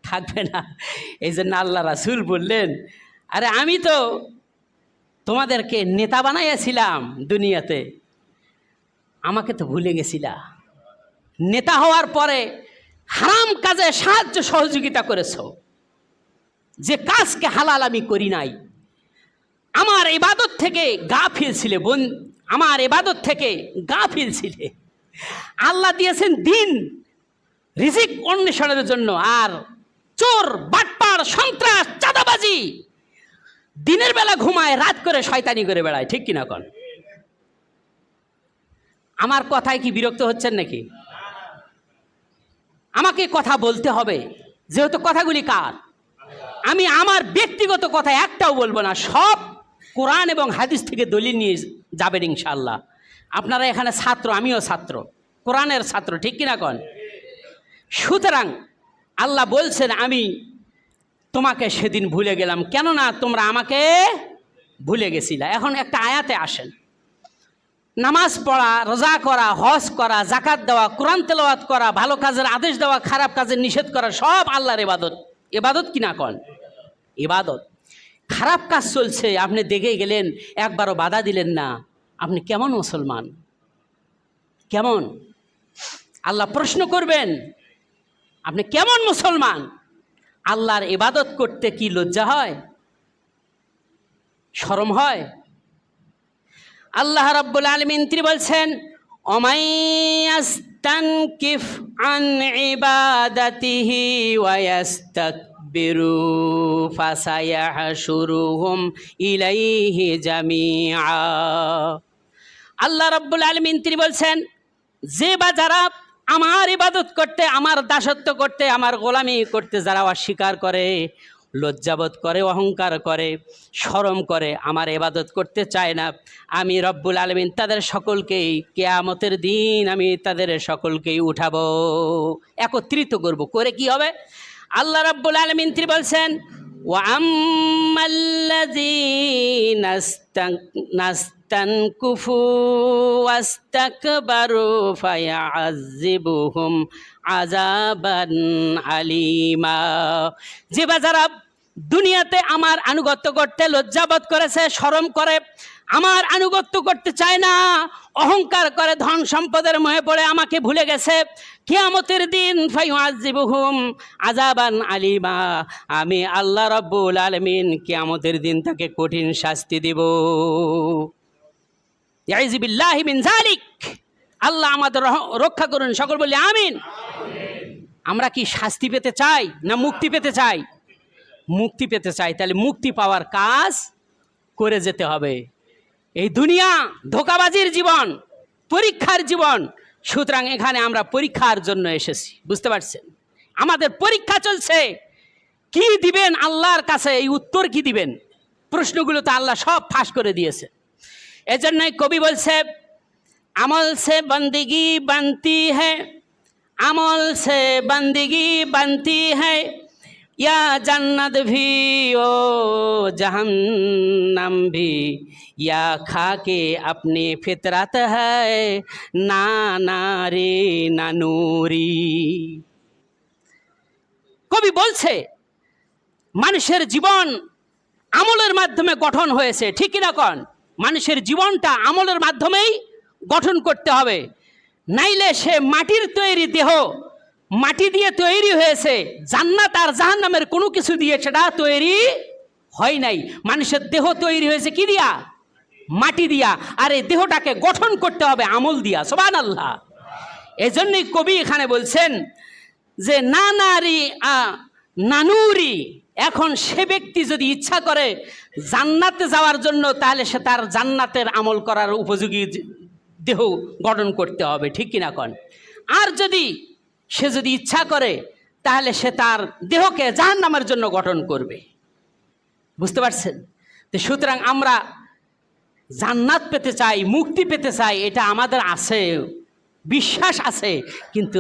থাকবে না। এই জন্য আল্লাহ রাসূল বললেন, আরে আমি তো তোমাদেরকে নেতা বানাইয়াছিলাম দুনিয়াতে, আমাকে তো ভুলে গেছিলা। নেতা হওয়ার পরে হারাম কাজে সাহায্য সহযোগিতা করেছ, যে কাজকে হালাল আমি করি নাই। আমার ইবাদত থেকে গাফিল ছিলে, আমার ইবাদত থেকে গাফিল ছিলে। আল্লাহ দিয়েছেন দিন রিজিক অন্বেষণের জন্য, আর চোর, বাটপার, সন্ত্রাস, চাঁদাবাজি দিনের বেলা ঘুমায়, রাত করে শয়তানি করে বেড়ায়, ঠিক কিনা কন? আমার কথায় কি বিরক্ত হচ্ছেন নাকি? আমাকে কথা বলতে হবে, যেহেতু কথাগুলি কার, আমি আমার ব্যক্তিগত কথা একটাও বলবো না, সব কোরআন এবং হাদিস থেকে দলিল নিয়ে যাবেন ইনশাআল্লাহ। আপনারা এখানে ছাত্র, আমিও ছাত্র, কোরআনের ছাত্র, ঠিক কিনা কন? সুতরাং আল্লাহ বলছেন আমি তোমাকে সেদিন ভুলে গেলাম, কেননা তোমরা আমাকে ভুলে গেছিলা। এখন একটা আয়াতে আসেন, নামাজ পড়া, রোজা করা, হজ করা, জাকাত দেওয়া, কোরআন তেলাওয়াত করা, ভালো কাজের আদেশ দেওয়া, খারাপ কাজের নিষেধ করা, সব আল্লাহর ইবাদত। ইবাদত কি না কন? ইবাদত। খারাপ কাজ চলছে, আপনি দেখে গেলেন, একবারও বাধা দিলেন না, আপনি কেমন মুসলমান? কেমন? আল্লাহ প্রশ্ন করবেন, আপনি কেমন মুসলমান? আল্লাহর ইবাদত করতে কি লজ্জা হয়, শরম হয়? আল্লাহ রাব্বুল আলামিন তিনি বলছেন, অমাইয়াস্তানকিফ আন ইবাদাতিহি ওয়া ইয়াস্তাকবিরু ফাসায়াহশুরুহুম ইলাইহি জামিআ। আল্লাহ রাব্বুল আলামিন তিনি বলছেন, যে বা যারা আমার ইবাদত করতে, আমার দাসত্ব করতে, আমার গোলামি করতে যারা অস্বীকার করে, লজ্জাবোধ করে, অহংকার করে, শরম করে, আমার ইবাদত করতে চায় না, আমি রব্বুল আলামিন তাদের সকলকেই কিয়ামতের দিন আমি তাদের সকলকেই উঠাবো, একত্রিত করব। করে কি হবে? আল্লাহ রব্বুল আলামিন তিনি বলছেন, ওয়া আম্মাল্লাযীনা নাস্তানকুফু ওয়াস্তাকবারু ফায়াযিবুহুম আযাবান আলীমা। যে বা যারা দুনিয়াতে আমার আনুগত্য করতে লজ্জাবোধ করেছে, শরম করে, আমার আনুগত্য করতে চায় না, অহংকার করে, ধন সম্পদের মোহে পড়ে আমাকে ভুলে গেছে, কিয়ামতের দিন ফায়ুআযিবুহুম আযাবান আলীমা, আমি আল্লাহ রাব্বুল আলামিন কিয়ামতের দিন তাকে কঠিন শাস্তি দেব। ইয়াউযু বিল্লাহি মিন যালিক। আল্লাহ আমাদের রক্ষা করুন, সকল বলি আমিন। আমরা কি শাস্তি পেতে চাই না মুক্তি পেতে চাই? মুক্তি পেতে চাই। তাহলে মুক্তি পাওয়ার কাজ করে যেতে হবে। এই দুনিয়া ধোঁকাবাজির জীবন, পরীক্ষার জীবন, সুতরাং এখানে আমরা পরীক্ষার জন্য এসেছি, বুঝতে পারছেন? আমাদের পরীক্ষা চলছে, কি দিবেন আল্লাহর কাছে, এই উত্তর কি দিবেন? প্রশ্নগুলো তো আল্লাহ সব ফাঁস করে দিয়েছে। এজন্যই কবি বলছে, আমল সে বন্দিগি বানতি হ্যায়, আমল সে বন্দিগি বানতি হ্যায়, या जन्नत भी ओ जहन्नम भी, या खाके अपनी फितरत है ना नारी ना नूरी। কবি বলছে, মানুষের জীবন আমলের মাধ্যমে গঠন হয়েছে, ঠিক কিনা কন? মানুষের জীবনটা আমলের মাধ্যমেই গঠন করতে হবে, নাইলে সে মাটির তৈরি দেহ, মাটি দিয়ে তৈরি হয়েছে, জান্নাত আর জাহান্নামের কোনো কিছু দিয়ে সেটা তৈরি হয় নাই। মানুষের দেহ তৈরি হয়েছে কি দিয়া? মাটি দিয়া। আর এই দেহটাকে গঠন করতে হবে আমল দিয়া। সুবহানাল্লাহ। এজন্যই কবি এখানে বলছেন যে না নারী নানুরি, এখন সে ব্যক্তি যদি ইচ্ছা করে জান্নাতে যাওয়ার জন্য, তাহলে সে তার জান্নাতের আমল করার উপযোগী দেহ গঠন করতে হবে, ঠিক কিনা কন? আর যদি সে যদি ইচ্ছা করে, তাহলে সে তার দেহকে জাহান্নামের জন্য গঠন করবে, বুঝতে পারছেন? তো সুতরাং আমরা জান্নাত পেতে চাই, মুক্তি পেতে চাই, এটা আমাদের আছে, বিশ্বাস আছে, কিন্তু